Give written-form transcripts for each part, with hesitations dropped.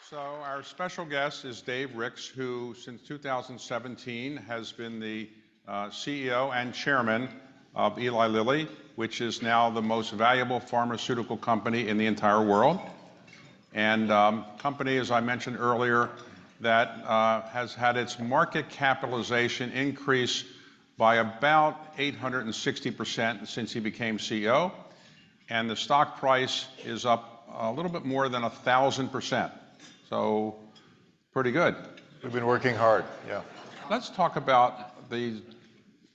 So our special guest is Dave Ricks, who since 2017 has been the CEO and chairman of Eli Lilly, which is now the most valuable pharmaceutical company in the entire world. And company, as I mentioned earlier, that has had its market capitalization increase by about 860% since he became CEO. And the stock price is up a little bit more than 1,000%. So pretty good. We've been working hard, yeah. Let's talk about the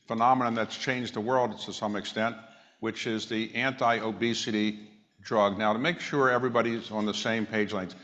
phenomenon that's changed the world to some extent, which is the anti-obesity drug. Now, to make sure everybody's on the same page length,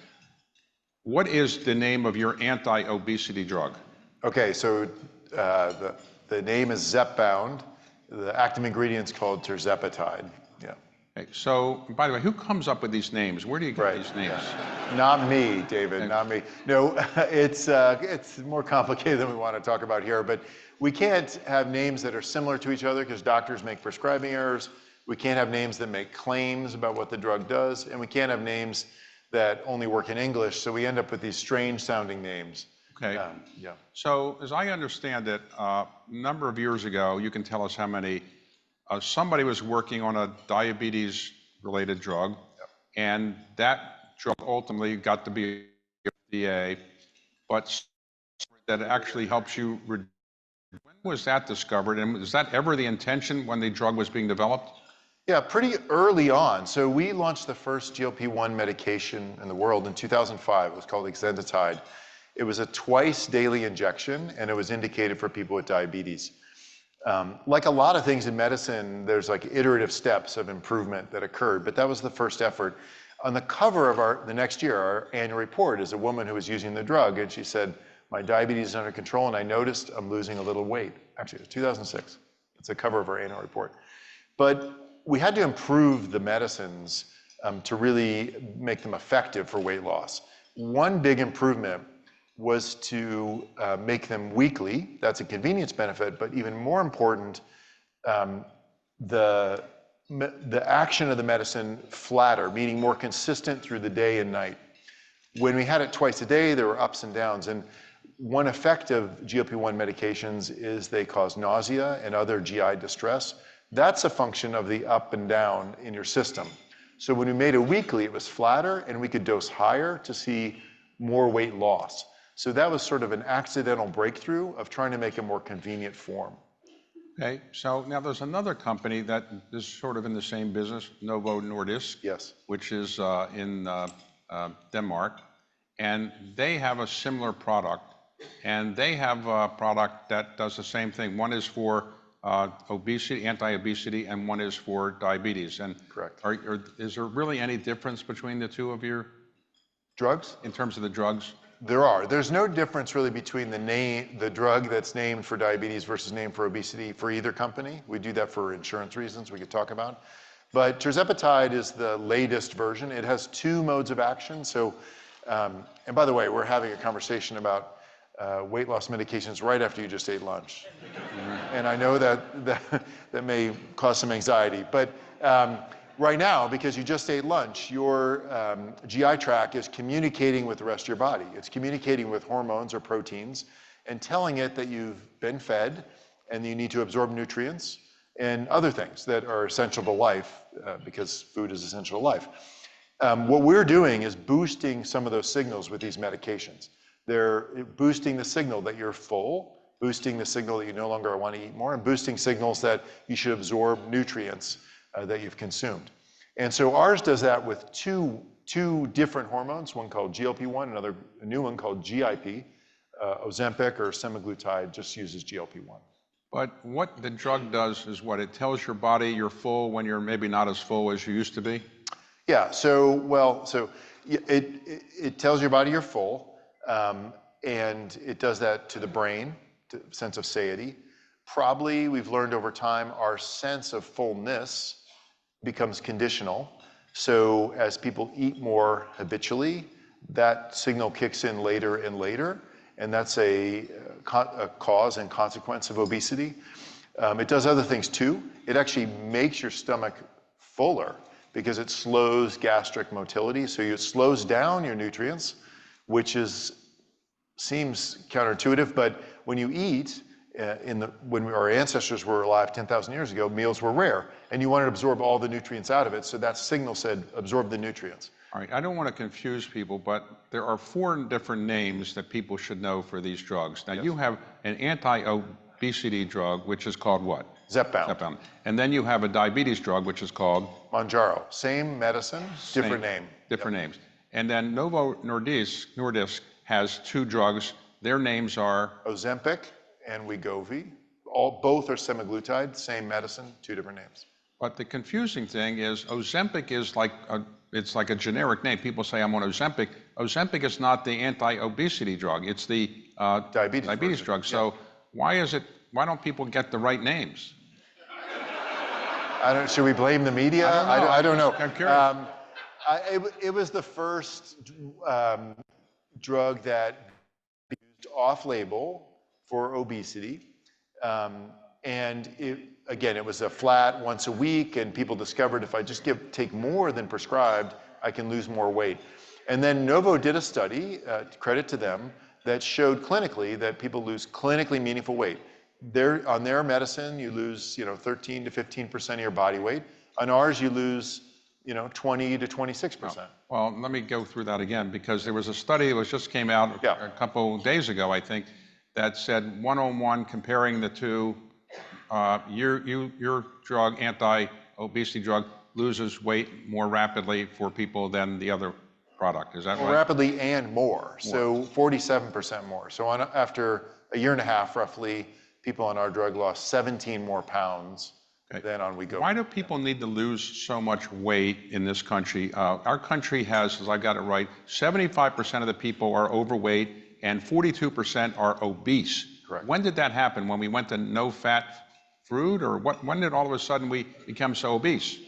what is the name of your anti-obesity drug? Okay, so the name is Zepbound. The active ingredient's called tirzepatide. Yeah. Okay, so, by the way, who comes up with these names? Where do you get these names? Yeah. Not me, David, not me. No, it's more complicated than we want to talk about here, but we can't have names that are similar to each other because doctors make prescribing errors. We can't have names that make claims about what the drug does, and we can't have names that only work in English, so we end up with these strange sounding names. Okay. Yeah. So, as I understand it, a number of years ago, you can tell us how many, somebody was working on a diabetes-related drug, and that drug ultimately got to be FDA, but that actually helps you. When was that discovered, and was that ever the intention when the drug was being developed? Yeah, pretty early on. So we launched the first GLP-1 medication in the world in 2005. It was called exenatide. It was a twice daily injection, and it was indicated for people with diabetes. Like a lot of things in medicine, there's like iterative steps of improvement that occurred, but that was the first effort. On the cover of the next year, our annual report is a woman who was using the drug, and she said, "My diabetes is under control, and I noticed I'm losing a little weight." Actually, it was 2006. It's the cover of our annual report. But we had to improve the medicines to really make them effective for weight loss. One big improvement was to make them weekly. That's a convenience benefit, but even more important, the action of the medicine flatter, meaning more consistent through the day and night. When we had it twice a day, there were ups and downs. And one effect of GLP-1 medications is they cause nausea and other GI distress. That's a function of the up and down in your system. So when we made it weekly, it was flatter, and we could dose higher to see more weight loss. So that was sort of an accidental breakthrough of trying to make a more convenient form. Okay, so now there's another company that is sort of in the same business, Novo Nordisk, Yes. which is in Denmark, and they have a similar product, and they have a product that does the same thing. One is for obesity, anti-obesity, and one is for diabetes. And correct. Is there really any difference between the two of your drugs? In terms of the drugs? There are. There's no difference really between the drug that's named for diabetes versus named for obesity for either company. We do that for insurance reasons we could talk about. But tirzepatide is the latest version. It has two modes of action. So, and by the way, we're having a conversation about weight loss medications right after you just ate lunch. And I know that may cause some anxiety, but right now, because you just ate lunch, your GI tract is communicating with the rest of your body. It's communicating with hormones or proteins and telling it that you've been fed and you need to absorb nutrients and other things that are essential to life because food is essential to life. What we're doing is boosting some of those signals with these medications. They're boosting the signal that you're full, boosting the signal that you no longer want to eat more, and boosting signals that you should absorb nutrients that you've consumed. And so ours does that with two different hormones, one called GLP-1, a new one called GIP. Ozempic or semaglutide just uses GLP-1. But what the drug does is what? It tells your body you're full when you're maybe not as full as you used to be? Yeah, it tells your body you're full, and it does that to the brain, to sense of satiety. Probably, we've learned over time, our sense of fullness becomes conditional. So as people eat more habitually, that signal kicks in later and later, and that's a cause and consequence of obesity. It does other things too. It actually makes your stomach fuller because it slows gastric motility. So it slows down your nutrients, which seems counterintuitive, but when you eat, when our ancestors were alive 10,000 years ago, meals were rare, and you wanted to absorb all the nutrients out of it, so that signal said, absorb the nutrients. All right, I don't want to confuse people, but there are 4 different names that people should know for these drugs. Now, you have an anti-obesity drug, which is called what? Zepbound. Zepbound. And then you have a diabetes drug, which is called? Mounjaro. Same medicine, different name. Different names. And then Novo Nordisk has 2 drugs. Their names are? Ozempic and Wegovy. Both are semaglutide, same medicine, 2 different names. But the confusing thing is Ozempic is it's like a generic name. People say, I'm on Ozempic. Ozempic is not the anti-obesity drug. It's the diabetes drug. So why don't people get the right names? Should we blame the media? I don't know. I'm curious. It was the first drug that used off-label for obesity. And it was a flat once a week, and people discovered if I just take more than prescribed, I can lose more weight. And then Novo did a study, credit to them, that showed clinically that people lose clinically meaningful weight. On their medicine, you lose 13 to 15% of your body weight. On ours, you lose 20 to 26%. Well, let me go through that again, because there was a study that just came out a couple days ago, I think, that said 101 comparing the 2. Your drug, anti-obesity drug, loses weight more rapidly for people than the other product. Is that right? More rapidly and more. So 47% more. So after a year and a half, roughly, people on our drug lost 17 more pounds than on Wegovy. Why do people need to lose so much weight in this country? Our country has, as I got it right, 75% of the people are overweight and 42% are obese. Correct. When did that happen? When we went to no-fat food, or when did all of a sudden we become so obese?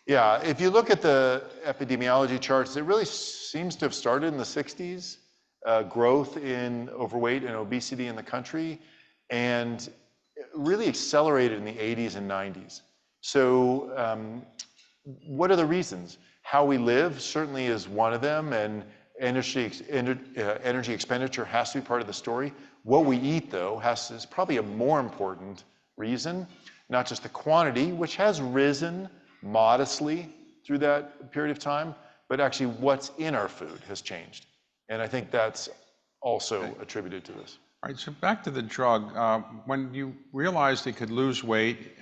Yeah, if you look at the epidemiology charts, it really seems to have started in the 60s, growth in overweight and obesity in the country, and really accelerated in the 80s and 90s. So what are the reasons? How we live certainly is one of them, and energy expenditure has to be part of the story. What we eat, though, is probably a more important reason, not just the quantity, which has risen modestly through that period of time, but actually what's in our food has changed. And I think that's also attributed to this. All right, so back to the drug. When you realized it could lose weight,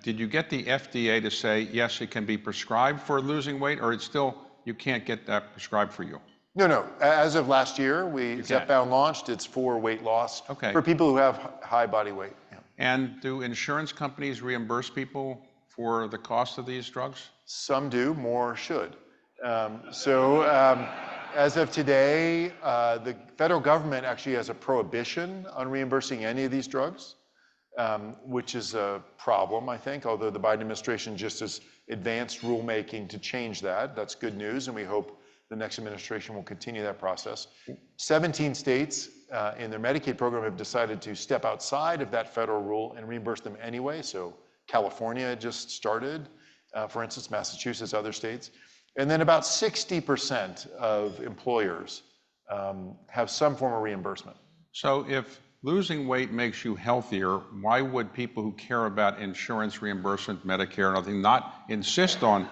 did you get the FDA to say, yes, it can be prescribed for losing weight, or it's still, you can't get that prescribed for you? No. As of last year, Zepbound launched. It's for weight loss for people who have high body weight. Yeah. And do insurance companies reimburse people for the cost of these drugs? Some do, more should. As of today, the federal government actually has a prohibition on reimbursing any of these drugs, which is a problem, I think, although the Biden administration just has advanced rulemaking to change that. That's good news, and we hope the next administration will continue that process. 17 states in their Medicaid program have decided to step outside of that federal rule and reimburse them anyway. So California just started, for instance, Massachusetts, other states. And then about 60% of employers have some form of reimbursement. So if losing weight makes you healthier, why would people who care about insurance reimbursement, Medicare and everything, not insist on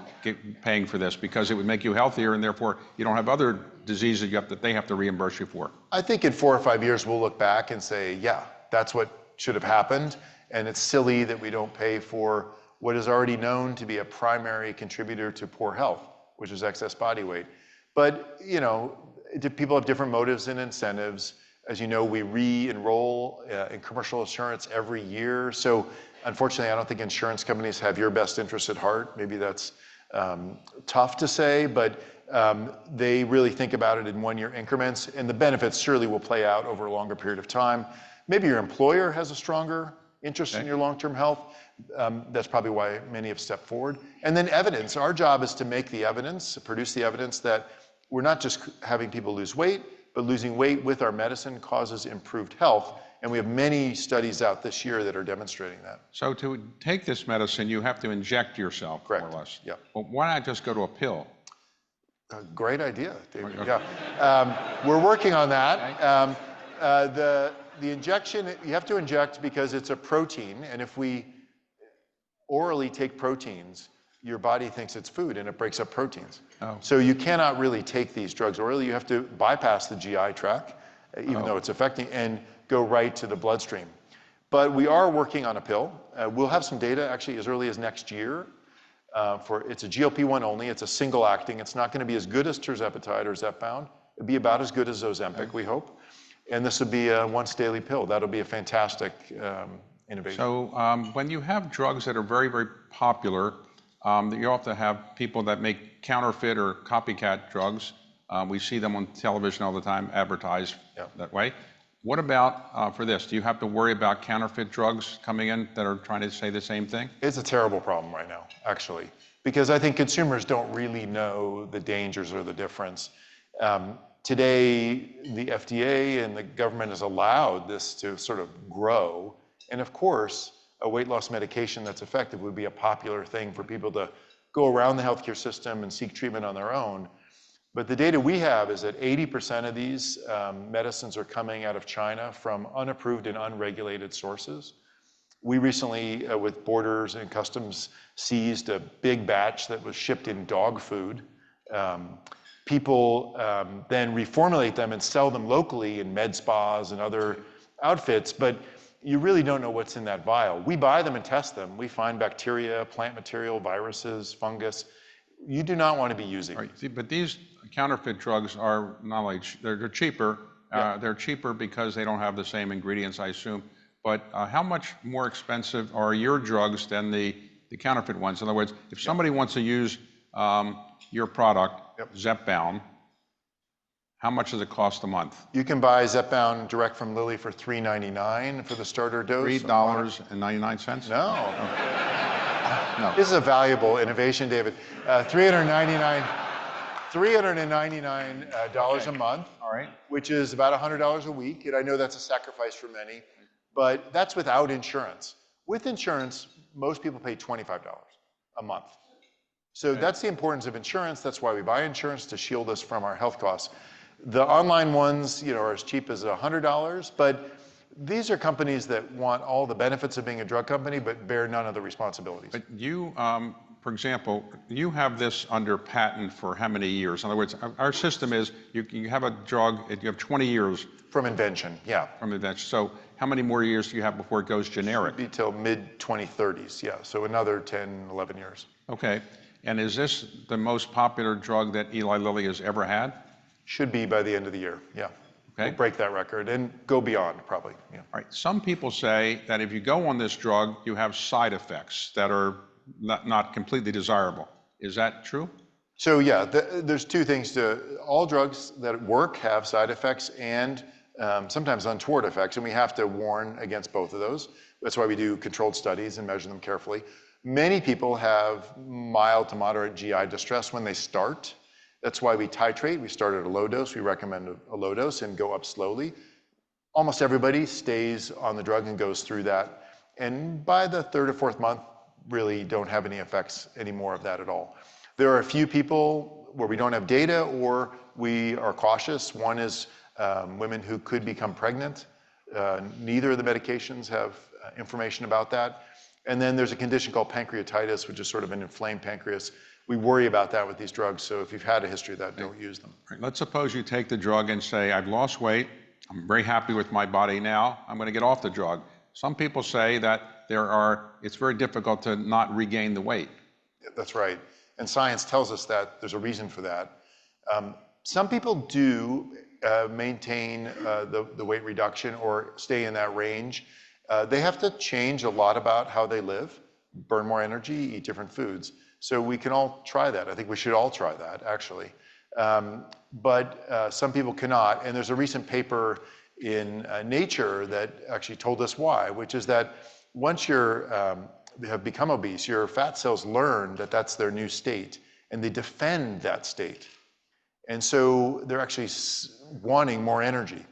paying for this? Because it would make you healthier, and therefore you don't have other diseases that they have to reimburse you for. I think in 4 or 5 years we'll look back and say, yeah, that's what should have happened. And it's silly that we don't pay for what is already known to be a primary contributor to poor health, which is excess body weight. But, people have different motives and incentives. As you know, we re-enroll in commercial insurance every year. So unfortunately, I don't think insurance companies have your best interest at heart. Maybe that's tough to say, but they really think about it in 1-year increments, and the benefits surely will play out over a longer period of time. Maybe your employer has a stronger interest in your long-term health. That's probably why many have stepped forward. And then evidence. Our job is to make the evidence, produce the evidence that we're not just having people lose weight, but losing weight with our medicine causes improved health. And we have many studies out this year that are demonstrating that. So to take this medicine, you have to inject yourself, Correct. more or less. Yeah. Well, why not just go to a pill? Great idea, David. Yeah. We're working on that. The injection, you have to inject because it's a protein, and if we orally take proteins, your body thinks it's food and it breaks up proteins. Oh. So you cannot really take these drugs orally. You have to bypass the GI tract, even though it's affecting, and go right to the bloodstream. But we are working on a pill. We'll have some data actually as early as next year. It's a GLP-1 only. It's a single acting. It's not going to be as good as tirzepatide or Zepbound. It'll be about as good as Ozempic, we hope. And this will be a once daily pill. That'll be a fantastic innovation. So when you have drugs that are very, very popular, you often have people that make counterfeit or copycat drugs. We see them on television all the time advertised that way. What about for this? Do you have to worry about counterfeit drugs coming in that are trying to say the same thing? It's a terrible problem right now, actually, because I think consumers don't really know the dangers or the difference. Today, the FDA and the government has allowed this to sort of grow. And of course, a weight loss medication that's effective would be a popular thing for people to go around the healthcare system and seek treatment on their own. But the data we have is that 80% of these medicines are coming out of China from unapproved and unregulated sources. We recently, with Borders and Customs, seized a big batch that was shipped in dog food. People then reformulate them and sell them locally in med spas and other outfits, but you really don't know what's in that vial. We buy them and test them. We find bacteria, plant material, viruses, fungus. You do not want to be using these. See, but these counterfeit drugs are not only they're cheaper. They're cheaper because they don't have the same ingredients, I assume. But how much more expensive are your drugs than the counterfeit ones? In other words, if somebody wants to use your product, Zepbound, how much does it cost a month? You can buy Zepbound direct from Lilly for $3.99 for the starter dose. $3.99? No. No. This is a valuable innovation, David. $399 a month, All right. which is about $100 a week. And I know that's a sacrifice for many, but that's without insurance. With insurance, most people pay $25 a month. So that's the importance of insurance. That's why we buy insurance, to shield us from our health costs. The online ones, are as cheap as $100, but these are companies that want all the benefits of being a drug company, but bear none of the responsibilities. But you, for example, you have this under patent for how many years? In other words, our system is you have a drug, you have 20 years. From invention, yeah. From invention. So how many more years do you have before it goes generic? Should be till mid-2030s, yeah. So another 10, 11 years. Okay. And is this the most popular drug that Eli Lilly has ever had? Should be by the end of the year, yeah. Okay. We'll break that record and go beyond, probably, yeah. All right. Some people say that if you go on this drug, you have side effects that are not completely desirable. Is that true? So yeah, there's two things all drugs that work have side effects and sometimes untoward effects, and we have to warn against both of those. That's why we do controlled studies and measure them carefully. Many people have mild to moderate GI distress when they start. That's why we titrate. We start at a low dose. We recommend a low dose and go up slowly. Almost everybody stays on the drug and goes through that. And by the third or fourth month, really don't have any effects anymore of that at all. There are a few people where we don't have data or we are cautious. One is women who could become pregnant. Neither of the medications have information about that. And then there's a condition called pancreatitis, which is sort of an inflamed pancreas. We worry about that with these drugs. So if you've had a history of that, don't use them. Right. Let's suppose you take the drug and say, I've lost weight. I'm very happy with my body now. I'm going to get off the drug. Some people say that it's very difficult to not regain the weight. That's right. And science tells us that there's a reason for that. Some people do maintain the weight reduction or stay in that range. They have to change a lot about how they live, burn more energy, eat different foods. So we can all try that. I think we should all try that, actually. But some people cannot. And there's a recent paper in Nature that actually told us why, which is that once you have become obese, your fat cells learn that that's their new state, and they defend that state. And so they're actually wanting more energy.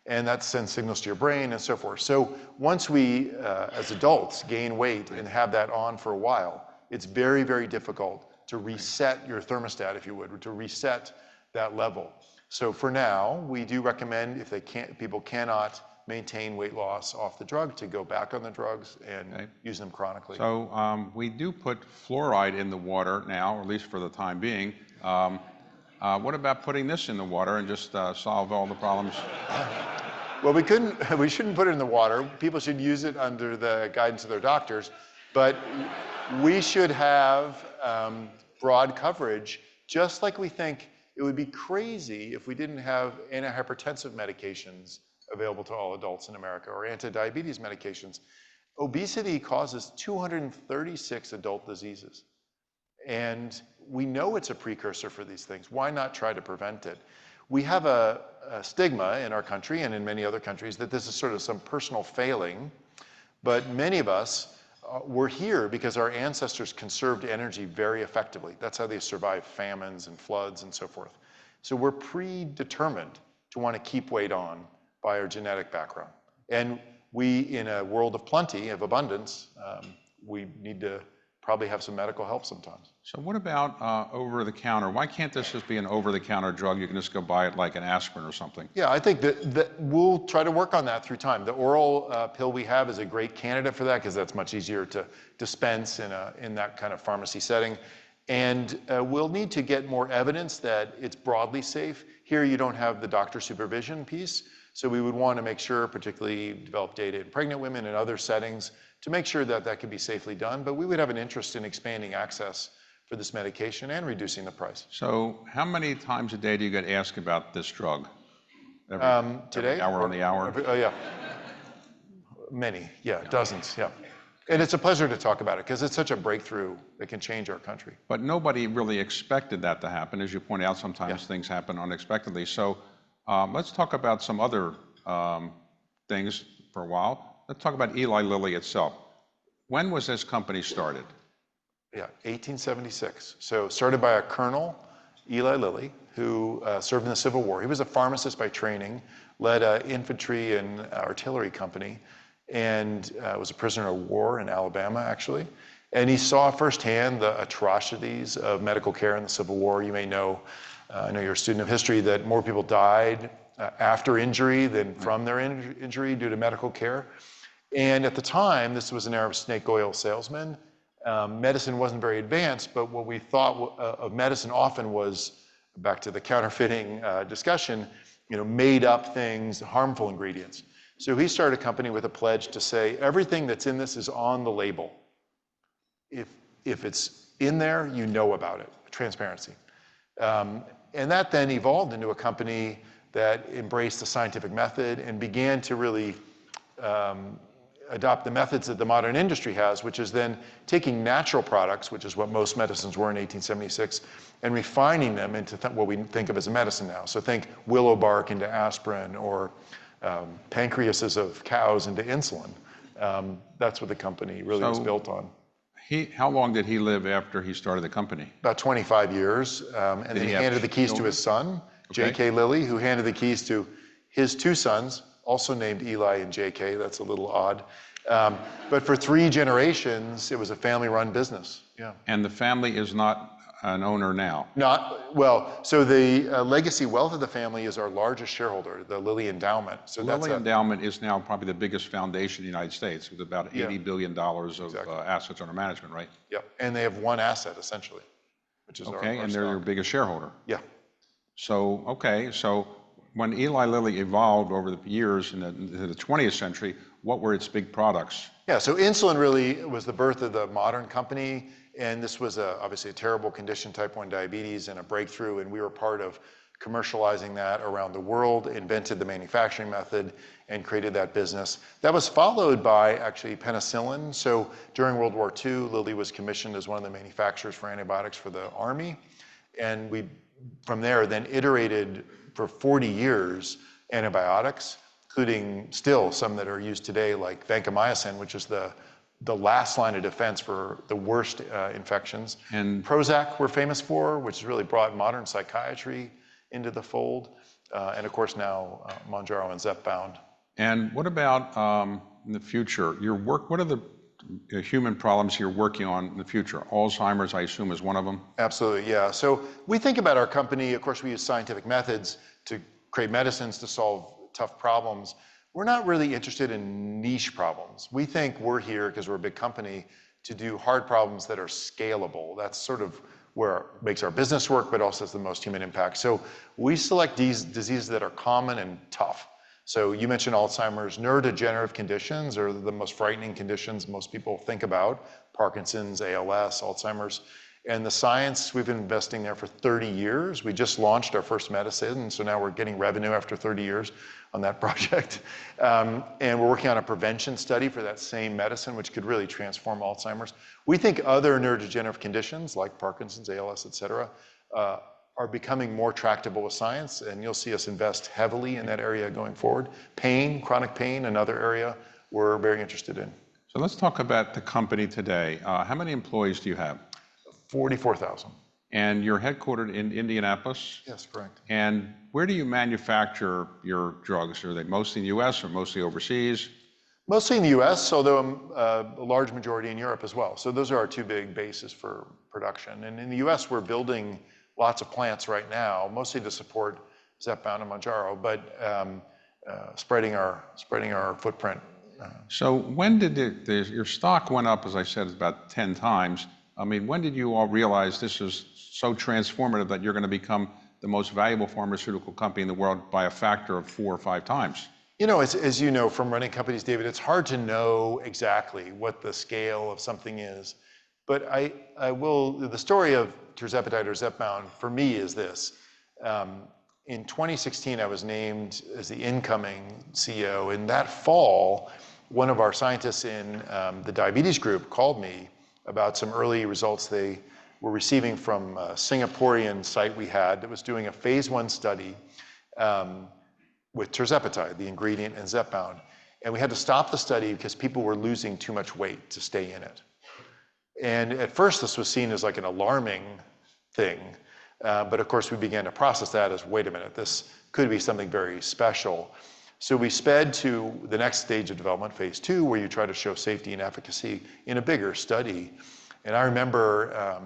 And that sends signals to your brain and so forth. So once we, as adults, gain weight and have that on for a while, it's very, very difficult to reset your thermostat, if you would, or to reset that level. So for now, we do recommend if people cannot maintain weight loss off the drug, to go back on the drugs and use them chronically. So we do put fluoride in the water now, or at least for the time being. What about putting this in the water and just solve all the problems? Well, we shouldn't put it in the water. People should use it under the guidance of their doctors, but we should have broad coverage, just like we think it would be crazy if we didn't have antihypertensive medications available to all adults in America, or anti-diabetes medications. Obesity causes 236 adult diseases. And we know it's a precursor for these things. Why not try to prevent it? We have a stigma in our country and in many other countries that this is sort of some personal failing, but many of us were here because our ancestors conserved energy very effectively. That's how they survived famines and floods and so forth. So we're predetermined to want to keep weight on by our genetic background. And we, in a world of plenty, of abundance, we need to probably have some medical help sometimes. So what about over-the-counter? Why can't this just be an over-the-counter drug? You can just go buy it like an aspirin or something. Yeah, I think that we'll try to work on that through time. The oral pill we have is a great candidate for that, because that's much easier to dispense in that kind of pharmacy setting. And we'll need to get more evidence that it's broadly safe. Here you don't have the doctor supervision piece. So we would want to make sure, particularly develop data in pregnant women and other settings, to make sure that that can be safely done. But we would have an interest in expanding access for this medication and reducing the price. So how many times a day do you get asked about this drug? Today? Every hour on the hour? Oh, yeah. Many, yeah, dozens, yeah. And it's a pleasure to talk about it, because it's such a breakthrough that can change our country. But nobody really expected that to happen. As you point out, sometimes things happen unexpectedly. So let's talk about some other things for a while. Let's talk about Eli Lilly itself. When was this company started? Yeah, 1876. So started by a colonel, Eli Lilly, who served in the Civil War. He was a pharmacist by training, led an infantry and artillery company, and was a prisoner of war in Alabama, actually. And he saw firsthand the atrocities of medical care in the Civil War. You may know, I know you're a student of history, that more people died after injury than from their injury due to medical care. And at the time, this was an era of snake oil salesmen. Medicine wasn't very advanced, but what we thought of medicine often was, back to the counterfeiting discussion, made up things, harmful ingredients. So he started a company with a pledge to say, everything that's in this is on the label. If it's in there, you know about it, transparency. And that then evolved into a company that embraced the scientific method and began to really adopt the methods that the modern industry has, which is then taking natural products, which is what most medicines were in 1876, and refining them into what we think of as a medicine now. So think willow bark into aspirin, or pancreases of cows into insulin. That's what the company really was built on. How long did he live after he started the company? About 25 years. And then he handed the keys to his son, J.K. Lilly, who handed the keys to his two sons, also named Eli and J.K. That's a little odd. But for 3 generations, it was a family-run business. Yeah. And the family is not an owner now? So the legacy wealth of the family is our largest shareholder, the Lilly Endowment. So Lilly Endowment is now probably the biggest foundation in the United States, with about $80 billion of assets under management, right? Yep. And they have one asset, essentially, which is our and they're your biggest shareholder. Yeah. So, so when Eli Lilly evolved over the years in the 20th century, what were its big products? Yeah, so insulin really was the birth of the modern company, and this was obviously a terrible condition, type 1 diabetes, and a breakthrough, and we were part of commercializing that around the world, invented the manufacturing method, and created that business. That was followed by actually penicillin. So during World War II, Lilly was commissioned as one of the manufacturers for antibiotics for the Army, and we, from there, then iterated for 40 years antibiotics, including still some that are used today, like vancomycin, which is the last line of defense for the worst infections. And Prozac we're famous for, which has really brought modern psychiatry into the fold. And of course now Mounjaro and Zepbound. And what about in the future? Your work, what are the human problems you're working on in the future? Alzheimer's, I assume, is one of them? Absolutely, yeah. So we think about our company, of course, we use scientific methods to create medicines to solve tough problems. We're not really interested in niche problems. We think we're here, because we're a big company, to do hard problems that are scalable. That's sort of where it makes our business work, but also has the most human impact. So we select these diseases that are common and tough. So you mentioned Alzheimer's. Neurodegenerative conditions are the most frightening conditions most people think about: Parkinson's, ALS, Alzheimer's. And the science, we've been investing there for 30 years. We just launched our first medicine, so now we're getting revenue after 30 years on that project. And we're working on a prevention study for that same medicine, which could really transform Alzheimer's. We think other neurodegenerative conditions like Parkinson's, ALS, et cetera, are becoming more tractable with science, and you'll see us invest heavily in that area going forward. Pain, chronic pain, another area we're very interested in. So let's talk about the company today. How many employees do you have? 44,000. And you're headquartered in Indianapolis? Yes, correct. And where do you manufacture your drugs? Are they mostly in the US or mostly overseas? Mostly in the US, although a large majority in Europe as well. So those are our two big bases for production. And in the US, we're building lots of plants right now, mostly to support Zepbound and Mounjaro, but spreading our footprint. So when did your stock went up, as I said, about 10 times? I mean, when did you all realize this is so transformative that you're going to become the most valuable pharmaceutical company in the world by a factor of 4 or 5 times? You know, as you know from running companies, David, it's hard to know exactly what the scale of something is. But the story of tirzepatide or Zepbound for me is this. In 2016, I was named as the incoming CEO. In that fall, one of our scientists in the diabetes group called me about some early results they were receiving from a Singaporean site we had that was doing a phase 1 study with tirzepatide, the ingredient, and Zepbound. And we had to stop the study because people were losing too much weight to stay in it. And at first, this was seen as like an alarming thing. But of course, we began to process that as, wait a minute, this could be something very special. So we sped to the next stage of development, phase 2, where you try to show safety and efficacy in a bigger study. And I remember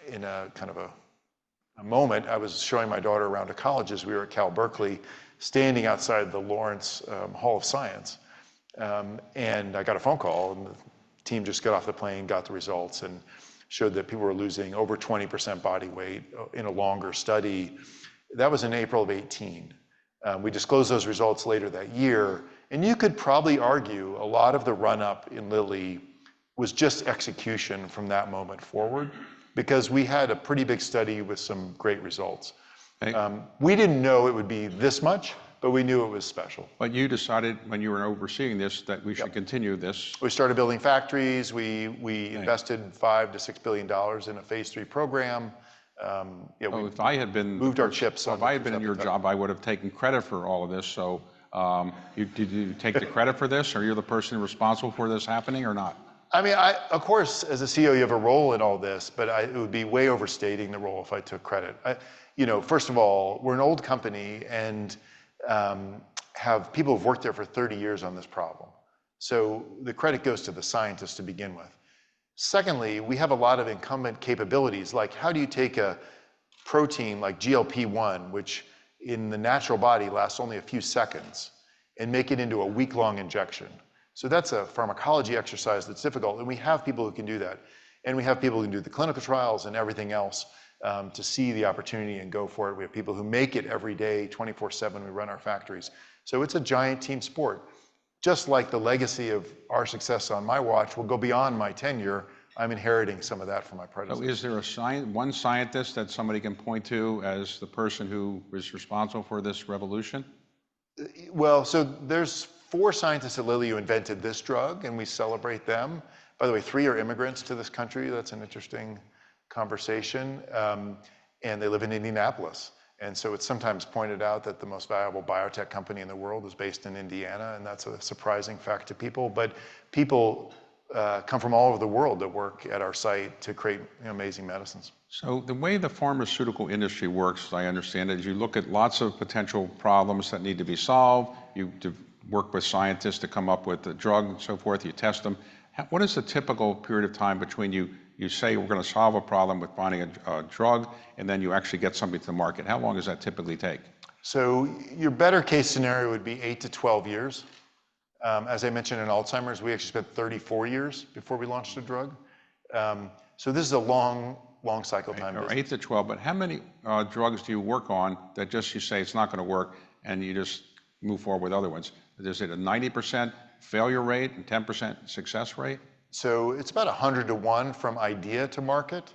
in a kind of a moment, I was showing my daughter around to colleges. We were at Cal Berkeley, standing outside the Lawrence Hall of Science. And I got a phone call, and the team just got off the plane, got the results, and showed that people were losing over 20% body weight in a longer study. That was in April of 18. We disclosed those results later that year. And you could probably argue a lot of the run-up in Lilly was just execution from that moment forward, because we had a pretty big study with some great results. We didn't know it would be this much, but we knew it was special. But you decided when you were overseeing this that we should continue this. We started building factories. We invested $5 to $6 billion in a phase 3 program. If I had been moved our chips. If I had been in your job, I would have taken credit for all of this. So did you take the credit for this? Are you the person responsible for this happening or not? I mean, of course, as a CEO, you have a role in all this, but it would be way overstating the role if I took credit. First of all, we're an old company and have people who've worked there for 30 years on this problem. So the credit goes to the scientists to begin with. Secondly, we have a lot of incumbent capabilities, like how do you take a protein like GLP-1, which in the natural body lasts only a few seconds, and make it into a week-long injection. So that's a pharmacology exercise that's difficult, and we have people who can do that. And we have people who can do the clinical trials and everything else to see the opportunity and go for it. We have people who make it every day, 24/7, we run our factories. So it's a giant team sport. Just like the legacy of our success on my watch will go beyond my tenure, I'm inheriting some of that from my predecessors. So is there one scientist that somebody can point to as the person who is responsible for this revolution? Well, so there's 4 scientists at Lilly who invented this drug, and we celebrate them. By the way, 3 are immigrants to this country. That's an interesting conversation. And they live in Indianapolis. And so it's sometimes pointed out that the most valuable biotech company in the world is based in Indiana, and that's a surprising fact to people. But people come from all over the world that work at our site to create amazing medicines. So the way the pharmaceutical industry works, as I understand it, is you look at lots of potential problems that need to be solved. You work with scientists to come up with a drug and so forth. You test them. What is the typical period of time between you say we're going to solve a problem with finding a drug, and then you actually get something to the market? How long does that typically take? So your better case scenario would be 8 to 12 years. As I mentioned in Alzheimer's, we actually spent 34 years before we launched a drug. So this is a long cycle time business. 8 to 12, but how many drugs do you work on that just you say it's not going to work and you just move forward with other ones? Is it a 90% failure rate and 10% success rate? So it's about 100 to 1 from idea to market.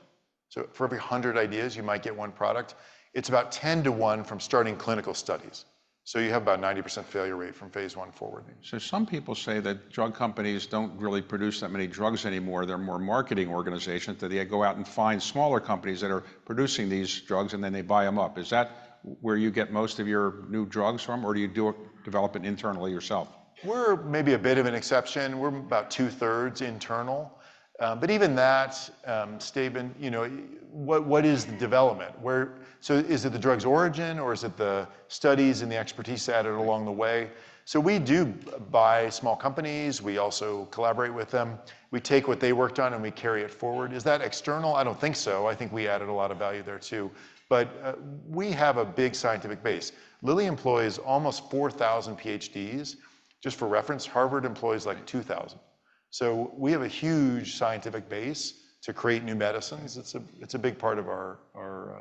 So for every 100 ideas, you might get one product. It's about 10 to 1 from starting clinical studies. So you have about 90% failure rate from phase 1 forward. So some people say that drug companies don't really produce that many drugs anymore. They're more marketing organizations, that they go out and find smaller companies that are producing these drugs and then they buy them up. Is that where you get most of your new drugs from, or do you develop it internally yourself? We're maybe a bit of an exception. We're about 2/3 internal. But even that, Stephen, what is the development? So is it the drug's origin, or is it the studies and the expertise added along the way? So we do buy small companies. We also collaborate with them. We take what they worked on and we carry it forward. Is that external? I don't think so. I think we added a lot of value there too. But we have a big scientific base. Lilly employs almost 4,000 PhDs. Just for reference, Harvard employs like 2,000. So we have a huge scientific base to create new medicines. It's a big part of our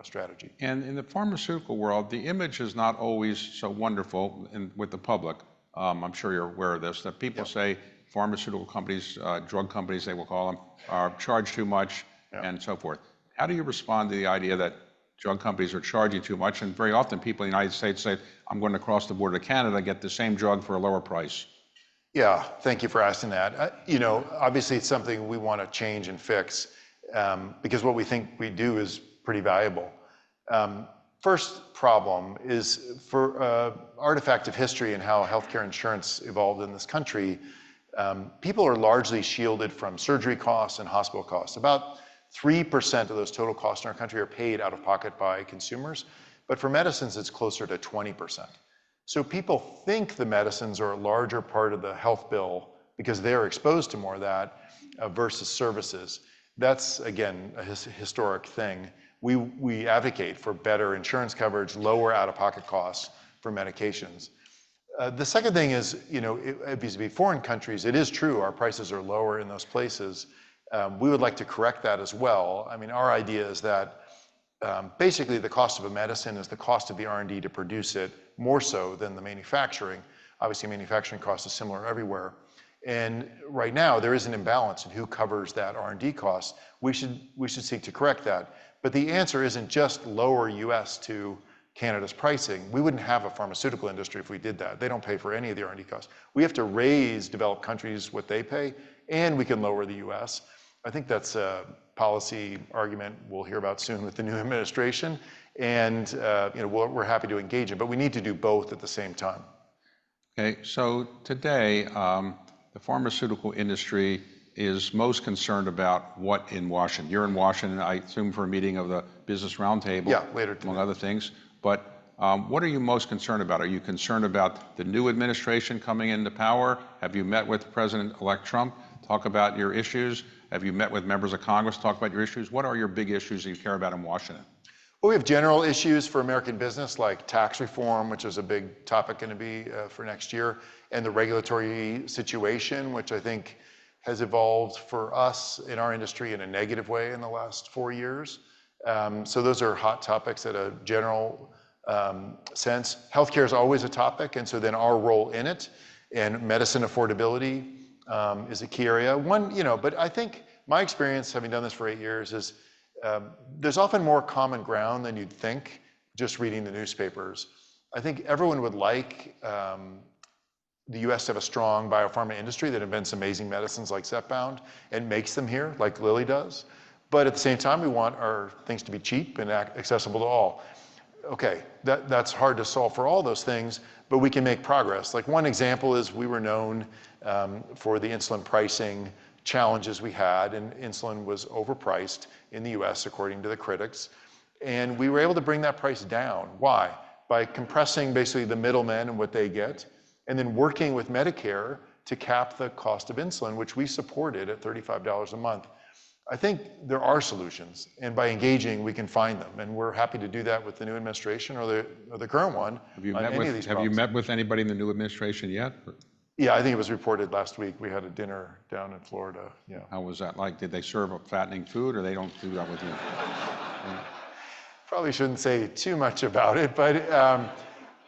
strategy. And in the pharmaceutical world, the image is not always so wonderful with the public. I'm sure you're aware of this, that people say pharmaceutical companies, drug companies, they will call them, charge too much and so forth. How do you respond to the idea that drug companies are charging too much? And very often people in the United States say, I'm going to cross the border to Canada and get the same drug for a lower price. Yeah, thank you for asking that. Obviously it's something we want to change and fix because what we think we do is pretty valuable. First problem is for artifact of history and how healthcare insurance evolved in this country. People are largely shielded from surgery costs and hospital costs. About 3% of those total costs in our country are paid out of pocket by consumers, but for medicines it's closer to 20%. So people think the medicines are a larger part of the health bill because they're exposed to more of that versus services. That's, again, a historic thing. We advocate for better insurance coverage, lower out-of-pocket costs for medications. The second thing is, vis-a-vis foreign countries, it is true our prices are lower in those places. We would like to correct that as well. I mean, our idea is that basically the cost of a medicine is the cost of the R&D to produce it, more so than the manufacturing. Obviously, manufacturing cost is similar everywhere. And right now, there is an imbalance in who covers that R&D cost. We should seek to correct that. But the answer isn't just lower US to Canada's pricing. We wouldn't have a pharmaceutical industry if we did that. They don't pay for any of the R&D costs. We have to raise developed countries what they pay, and we can lower the US. I think that's a policy argument we'll hear about soon with the new administration. And we're happy to engage it, but we need to do both at the same time. Okay, so today, the pharmaceutical industry is most concerned about what in Washington? You're in Washington, I assume, for a meeting of the Business Roundtable. Yeah, later today. Among other things. But what are you most concerned about? Are you concerned about the new administration coming into power? Have you met with President-elect Trump? Talk about your issues. Have you met with members of Congress? Talk about your issues. What are your big issues that you care about in Washington? Well, we have general issues for American business like tax reform, which is a big topic going to be for next year, and the regulatory situation, which I think has evolved for us in our industry in a negative way in the last 4 years. So those are hot topics at a general sense. Healthcare is always a topic, and so then our role in it, and medicine affordability is a key area. But I think my experience, having done this for 8 years, is there's often more common ground than you'd think just reading the newspapers. I think everyone would like the US to have a strong biopharma industry that invents amazing medicines like Zepbound and makes them here like Lilly does. But at the same time, we want our things to be cheap and accessible to all. Okay, that's hard to solve for all those things, but we can make progress. Like one example is we were known for the insulin pricing challenges we had, and insulin was overpriced in the US according to the critics. And we were able to bring that price down. Why? By compressing basically the middlemen and what they get, and then working with Medicare to cap the cost of insulin, which we supported at $35 a month. I think there are solutions, and by engaging, we can find them, and we're happy to do that with the new administration or the current one on any of these Have you met with anybody in the new administration yet? Yeah, I think it was reported last week. We had a dinner down in Florida. Yeah. How was that like? Did they serve up fattening food, or they don't do that with you? Yeah. Probably shouldn't say too much about it, but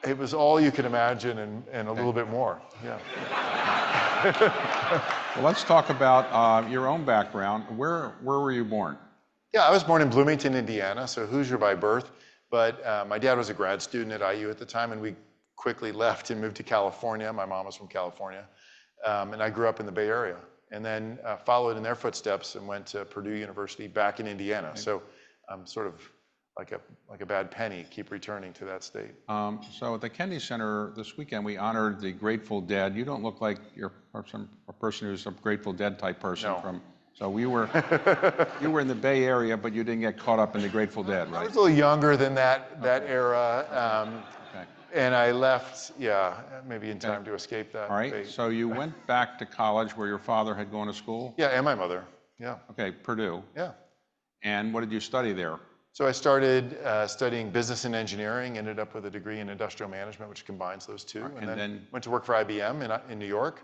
it was all you could imagine and a little bit more. Yeah. Well, let's talk about your own background. Where were you born? Yeah, I was born in Bloomington, Indiana, so Hoosier by birth. But my dad was a grad student at IU at the time, and we quickly left and moved to California. My mom was from California, and I grew up in the Bay Area. And then followed in their footsteps and went to Purdue University back in Indiana. Okay. So I'm sort of like a bad penny, keep returning to that state. So at the Kennedy Center this weekend, we honored the Grateful Dead. You don't look like you're a person who's a Grateful Dead type person. No. So you were in the Bay Area, but you didn't get caught up in the Grateful Dead, right? I was a little younger than that era. Okay. And I left, maybe in time to escape that. All right, fate. So you went back to college where your father had gone to school? Yeah, and my mother, yeah. Okay, Purdue. Yeah. And what did you study there? So I started studying business and engineering, ended up with a degree in industrial management, which combines those two. Right, and then went to work for IBM in New York,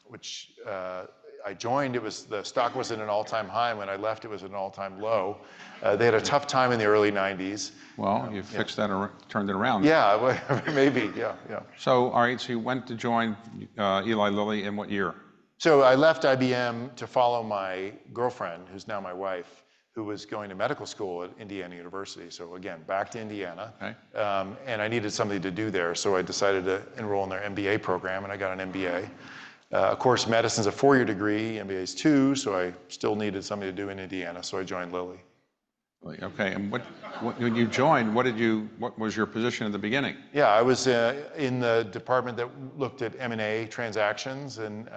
which I joined. The stock was at an all-time high. When I left, it was at an all-time low. They had a tough time in the early 90s. Well, you fixed that, turned it around. Yeah, maybe, yeah. So, all right, so you went to join Eli Lilly in what year? So I left IBM to follow my girlfriend, who's now my wife, who was going to medical school at Indiana University. So again, back to Indiana. Okay. And I needed something to do there, so I decided to enroll in their MBA program, and I got an MBA. Of course, medicine's a 4-year degree, MBA's 2, so I still needed something to do in Indiana, so I joined Lilly. Okay, and when you joined, what was your position at the beginning? Yeah, I was in the department that looked at M&A transactions and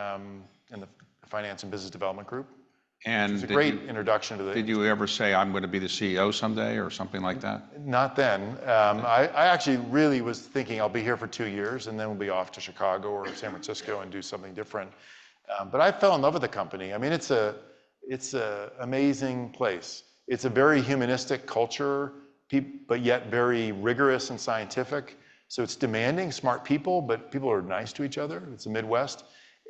in the finance and business development group. And it was a great introduction to the... Did you ever say, I'm going to be the CEO someday or something like that? Not then. I actually really was thinking I'll be here for 2 years and then we'll be off to Chicago or San Francisco and do something different. But I fell in love with the company. I mean, it's an amazing place. It's a very humanistic culture, but yet very rigorous and scientific. So it's demanding, smart people, but people are nice to each other. It's the Midwest.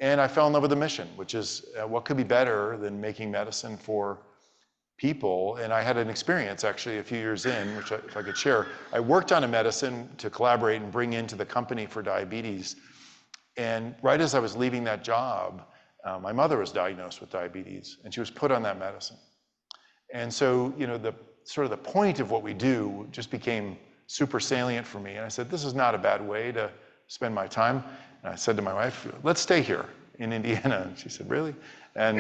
And I fell in love with the mission, which is what could be better than making medicine for people. And I had an experience actually a few years in, which if I could share. I worked on a medicine to collaborate and bring into the company for diabetes. And right as I was leaving that job, my mother was diagnosed with diabetes, and she was put on that medicine. And so, the point of what we do just became super salient for me. And I said, this is not a bad way to spend my time. And I said to my wife, let's stay here in Indiana. And she said, really? And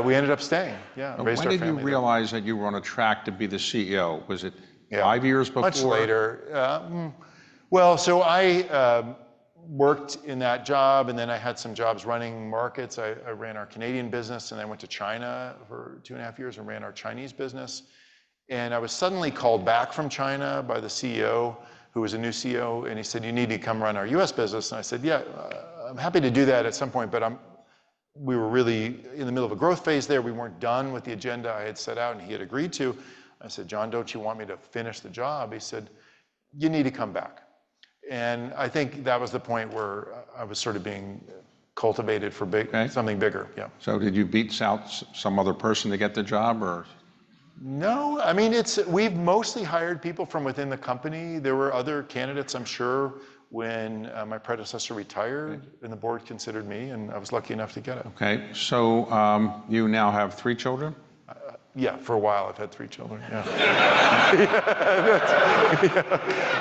we ended up staying. Yeah. When did you realize that you were on a track to be the CEO? Was it 5 years before? Much later. So I worked in that job, and then I had some jobs running markets. I ran our Canadian business, and I went to China for 2.5 years and ran our Chinese business. And I was suddenly called back from China by the CEO, who was a new CEO, and he said, you need to come run our US business. And I said, yeah, I'm happy to do that at some point, but we were really in the middle of a growth phase there. We weren't done with the agenda I had set out and he had agreed to. I said, John, don't you want me to finish the job? He said, you need to come back. And I think that was the point where I was sort of being cultivated for something bigger. Yeah. So did you beat out some other person to get the job, or? No, I mean, we've mostly hired people from within the company. There were other candidates, I'm sure, when my predecessor retired, and the board considered me, and I was lucky enough to get it. Okay, so you now have 3 children? Yeah, for a while I've had 3 children. Yeah.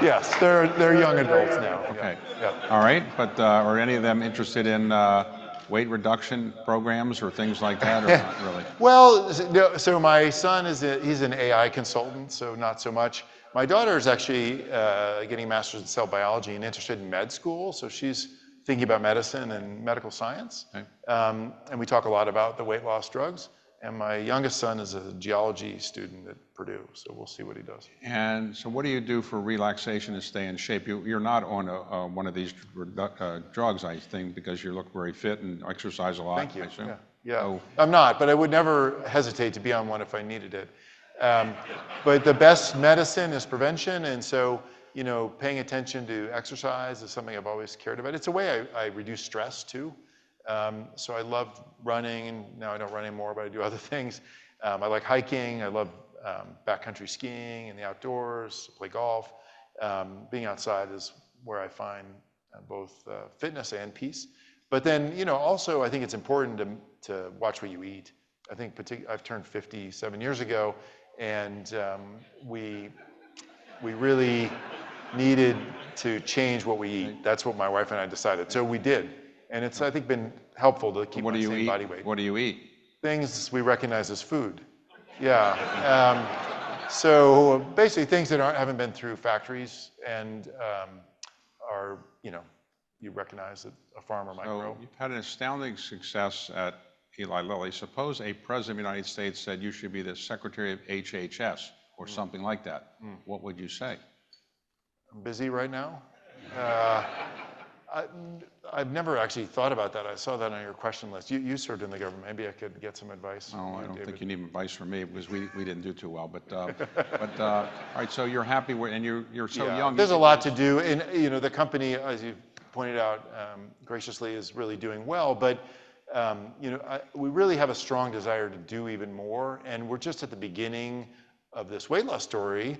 Yes, they're young adults now. Okay. Yeah. All right, but are any of them interested in weight reduction programs or things like that, or not really? Well, so my son he's an AI consultant, so not so much. My daughter is actually getting a master's in cell biology and interested in med school, so she's thinking about medicine and medical science. Okay. And we talk a lot about the weight loss drugs. And my youngest son is a geology student at Purdue, so we'll see what he does. And so what do you do for relaxation and stay in shape? You're not on one of these drugs, I think, because you look very fit and exercise a lot. Thank you. I assume. Yeah. So, I'm not, but I would never hesitate to be on one if I needed it. But the best medicine is prevention, and so paying attention to exercise is something I've always cared about. It's a way I reduce stress too. So I love running, and now I don't run anymore, but I do other things. I like hiking. I love backcountry skiing in the outdoors, play golf. Being outside is where I find both fitness and peace. But then, also I think it's important to watch what you eat. I think I've turned 57 years ago, and we really needed to change what we eat. That's what my wife and I decided. So we did. And it's, I think, been helpful to keep my same body weight. What do you eat? Things we recognize as food. Yeah. So basically things that haven't been through factories and are, you recognize that a farmer might grow. You've had an astounding success at Eli Lilly. Suppose a president of the United States said you should be the secretary of HHS or something like that. What would you say? I'm busy right now. I've never actually thought about that. I saw that on your question list. You served in the government. Maybe I could get some advice. Oh, I don't think you need advice from me because we didn't do too well. But all right. So you're happy and you're so young. There's a lot to do, and the company, as you pointed out graciously, is really doing well. But we really have a strong desire to do even more, and we're just at the beginning of this weight loss story.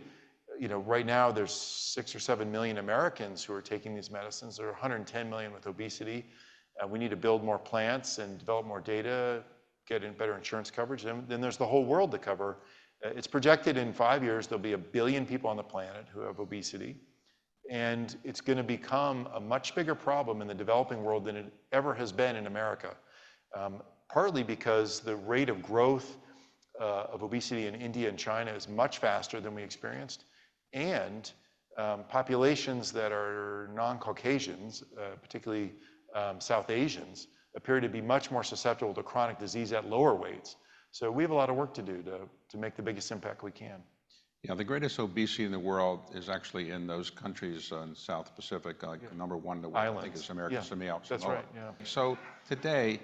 Right now there's 6 or 7 million Americans who are taking these medicines. There are 110 million with obesity. We need to build more plants and develop more data, get in better insurance coverage. Then there's the whole world to cover. It's projected in 5 years there'll be 1 billion people on the planet who have obesity. And it's going to become a much bigger problem in the developing world than it ever has been in America. Partly because the rate of growth of obesity in India and China is much faster than we experienced. And populations that are non-Caucasians, particularly South Asians, appear to be much more susceptible to chronic disease at lower weights. So we have a lot of work to do to make the biggest impact we can. Yeah, the greatest obesity in the world is actually in those countries in South Pacific. Number one in the world, I think, is American Samoa. That's right. Yeah. So today,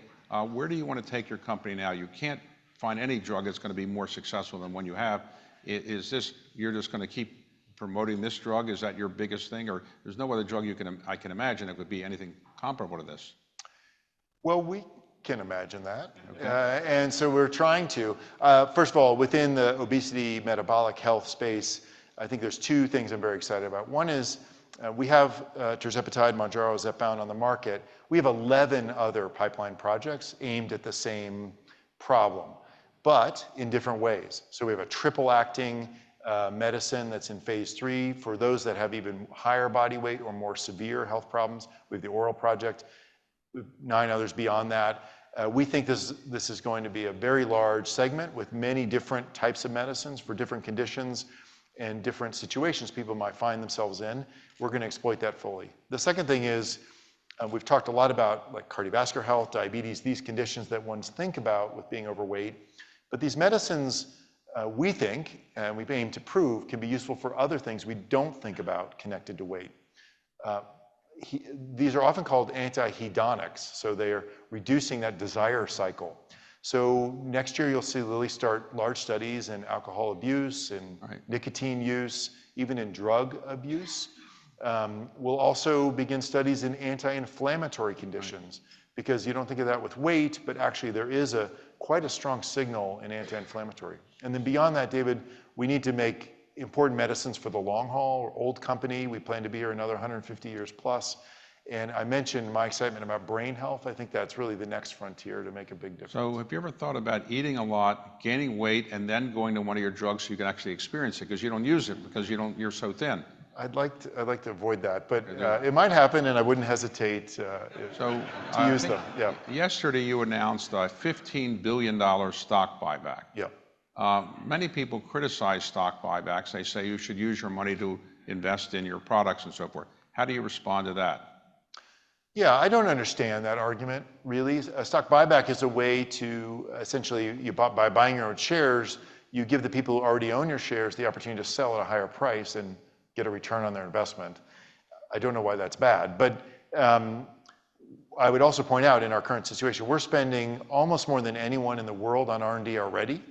where do you want to take your company now? You can't find any drug that's going to be more successful than one you have. Is this, you're just going to keep promoting this drug? Is that your biggest thing? Or there's no other drug I can imagine that would be anything comparable to this? Well, we can imagine that. Okay. And so we're trying to. First of all, within the obesity metabolic health space, I think there's 2 things I'm very excited about. One is we have tirzepatide, Mounjaro, Zepbound on the market. We have 11 other pipeline projects aimed at the same problem, but in different ways. So we have a triple-acting medicine that's in phase 3 for those that have even higher body weight or more severe health problems. We have the oral project, 9 others beyond that. We think this is going to be a very large segment with many different types of medicines for different conditions and different situations people might find themselves in. We're going to exploit that fully. The second thing is we've talked a lot about like cardiovascular health, diabetes, these conditions that ones think about with being overweight. But these medicines, we think, and we aim to prove, can be useful for other things we don't think about connected to weight. These are often called anti-hedonics, so they are reducing that desire cycle. So next year you'll see Lilly start large studies in alcohol abuse and nicotine use, even in drug abuse. We'll also begin studies in anti-inflammatory conditions, because you don't think of that with weight, but actually there is quite a strong signal in anti-inflammatory. And then beyond that, David, we need to make important medicines for the long haul. We're an old company. We plan to be here another 150 years plus. And I mentioned my excitement about brain health. I think that's really the next frontier to make a big difference. So have you ever thought about eating a lot, gaining weight, and then going to one of your drugs so you can actually experience it? Because you don't use it because you're so thin. I'd like to avoid that, but it might happen, and I wouldn't hesitate to use them. Yeah. Yesterday you announced a $15 billion stock buyback. Yeah. Many people criticize stock buybacks. They say you should use your money to invest in your products and so forth. How do you respond to that? Yeah, I don't understand that argument, really. A stock buyback is a way to essentially, by buying your own shares, you give the people who already own your shares the opportunity to sell at a higher price and get a return on their investment. I don't know why that's bad, but I would also point out in our current situation, we're spending almost more than anyone in the world on R&D already.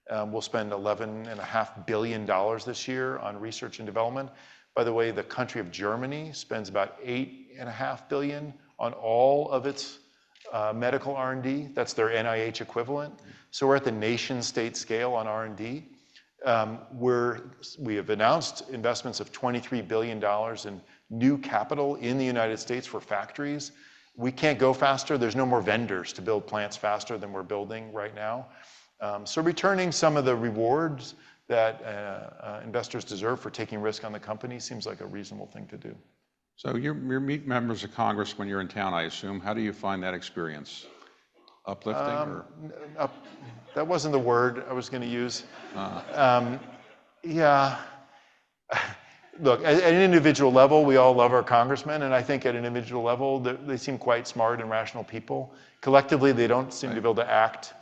We'll spend $11.5 billion this year on research and development. By the way, the country of Germany spends about $8.5 billion on all of its medical R&D. That's their NIH equivalent. So we're at the nation state scale on R&D. We have announced investments of $23 billion in new capital in the United States for factories. We can't go faster. There's no more vendors to build plants faster than we're building right now. So returning some of the rewards that investors deserve for taking risk on the company seems like a reasonable thing to do. So you meet members of Congress when you're in town, I assume. How do you find that experience? Uplifting? That wasn't the word I was going to use. Yeah. Look, at an individual level, we all love our congressmen, and I think at an individual level, they seem quite smart and rational people. Collectively, they don't seem to be able to act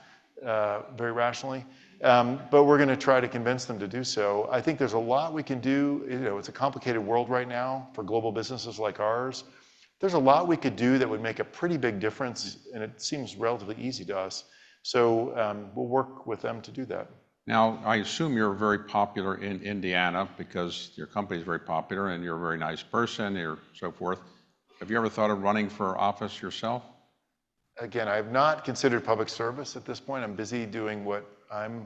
very rationally. But we're going to try to convince them to do so. I think there's a lot we can do. You know, it's a complicated world right now for global businesses like ours. There's a lot we could do that would make a pretty big difference, and it seems relatively easy to us. So we'll work with them to do that. Now, I assume you're very popular in Indiana because your company is very popular and you're a very nice person, or so forth. Have you ever thought of running for office yourself? Again, I have not considered public service at this point. I'm busy doing what I'm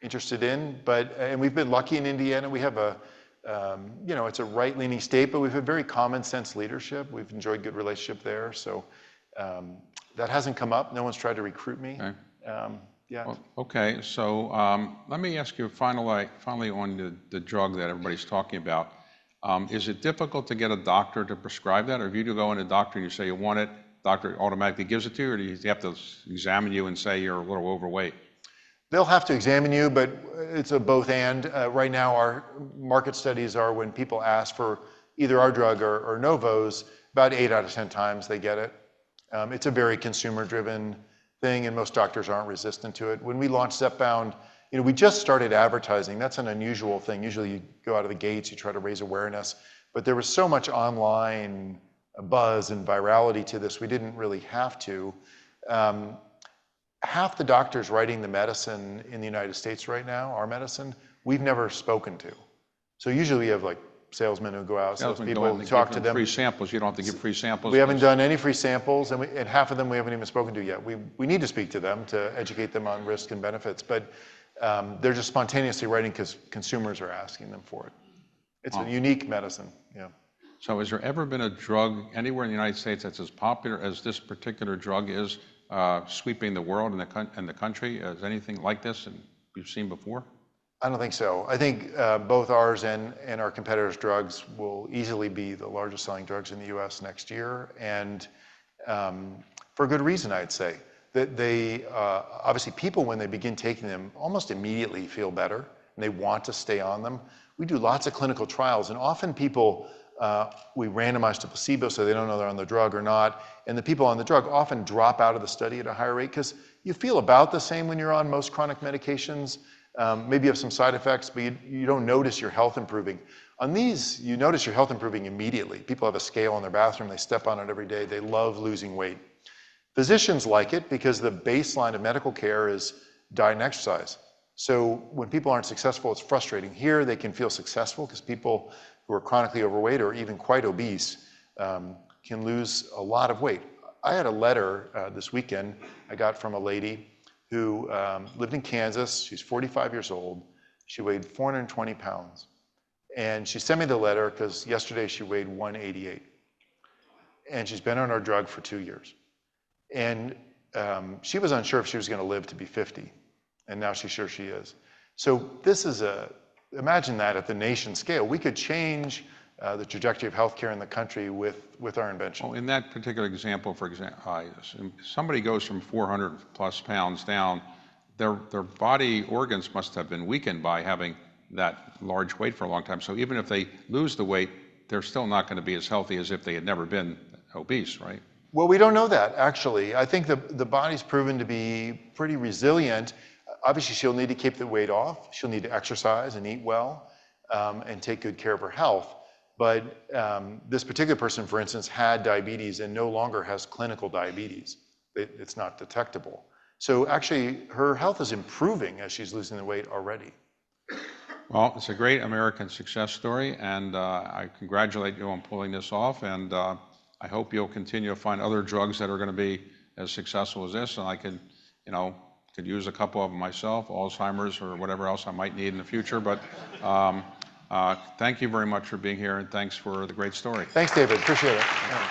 interested in, and we've been lucky in Indiana. We have it's a right-leaning state, but we've had very common sense leadership. We've enjoyed good relationship there, so that hasn't come up. No one's tried to recruit me. Okay. Yeah. Well, okay, so let me ask you finally on the drug that everybody's talking about. Is it difficult to get a doctor to prescribe that, or if you do go in a doctor and you say you want it, doctor automatically gives it to you, or do you have to examine you and say you're a little overweight? They'll have to examine you, but it's a both and. Right now, our market studies are when people ask for either our drug or Novo's, about 8 out of 10 times they get it. It's a very consumer-driven thing, and most doctors aren't resistant to it. When we launched Zepbound, we just started advertising. That's an unusual thing. Usually you go out of the gates, you try to raise awareness, but there was so much online buzz and virality to this, we didn't really have to. Half the doctors writing the medicine in the United States right now, our medicine, we've never spoken to. So usually we have like salesmen who go out, salespeople who talk to them. Free samples. You don't have to give free samples. We haven't done any free samples, and half of them we haven't even spoken to yet. We need to speak to them to educate them on risk and benefits, but they're just spontaneously writing because consumers are asking them for it. It's a unique medicine, yeah. So has there ever been a drug anywhere in the United States that's as popular as this particular drug is, sweeping the world and the country? Is anything like this and you've seen before? I don't think so. I think both ours and our competitors' drugs will easily be the largest selling drugs in the US next year, and for good reason, I'd say. That they, obviously people when they begin taking them almost immediately feel better, and they want to stay on them. We do lots of clinical trials, and often people, we randomize to placebo so they don't know they're on the drug or not, and the people on the drug often drop out of the study at a higher rate because you feel about the same when you're on most chronic medications. Maybe you have some side effects, but you don't notice your health improving. On these, you notice your health improving immediately. People have a scale in their bathroom, they step on it every day, they love losing weight. Physicians like it because the baseline of medical care is diet and exercise. So when people aren't successful, it's frustrating. Here, they can feel successful because people who are chronically overweight or even quite obese can lose a lot of weight. I had a letter this weekend I got from a lady who lived in Kansas. She's 45 years old. She weighed 420 pounds. And she sent me the letter because yesterday she weighed 188. And she's been on our drug for 2 years. And she was unsure if she was going to live to be 50. And now she's sure she is. So this is imagine that at the nation scale. We could change the trajectory of healthcare in the country with our invention. Well, in that particular example, for example, somebody goes from 400 plus pounds down, their body organs must have been weakened by having that large weight for a long time. So even if they lose the weight, they're still not going to be as healthy as if they had never been obese, right? Well, we don't know that, actually. I think the body's proven to be pretty resilient. Obviously, she'll need to keep the weight off. She'll need to exercise and eat well, and take good care of her health. But this particular person, for instance, had diabetes and no longer has clinical diabetes. It's not detectable. So actually, her health is improving as she's losing the weight already. Well, it's a great American success story, and I congratulate you on pulling this off, and I hope you'll continue to find other drugs that are going to be as successful as this, and I could, could use a couple of them myself, Alzheimer's or whatever else I might need in the future, but thank you very much for being here, and thanks for the great story. Thanks, David. Appreciate it. Yeah.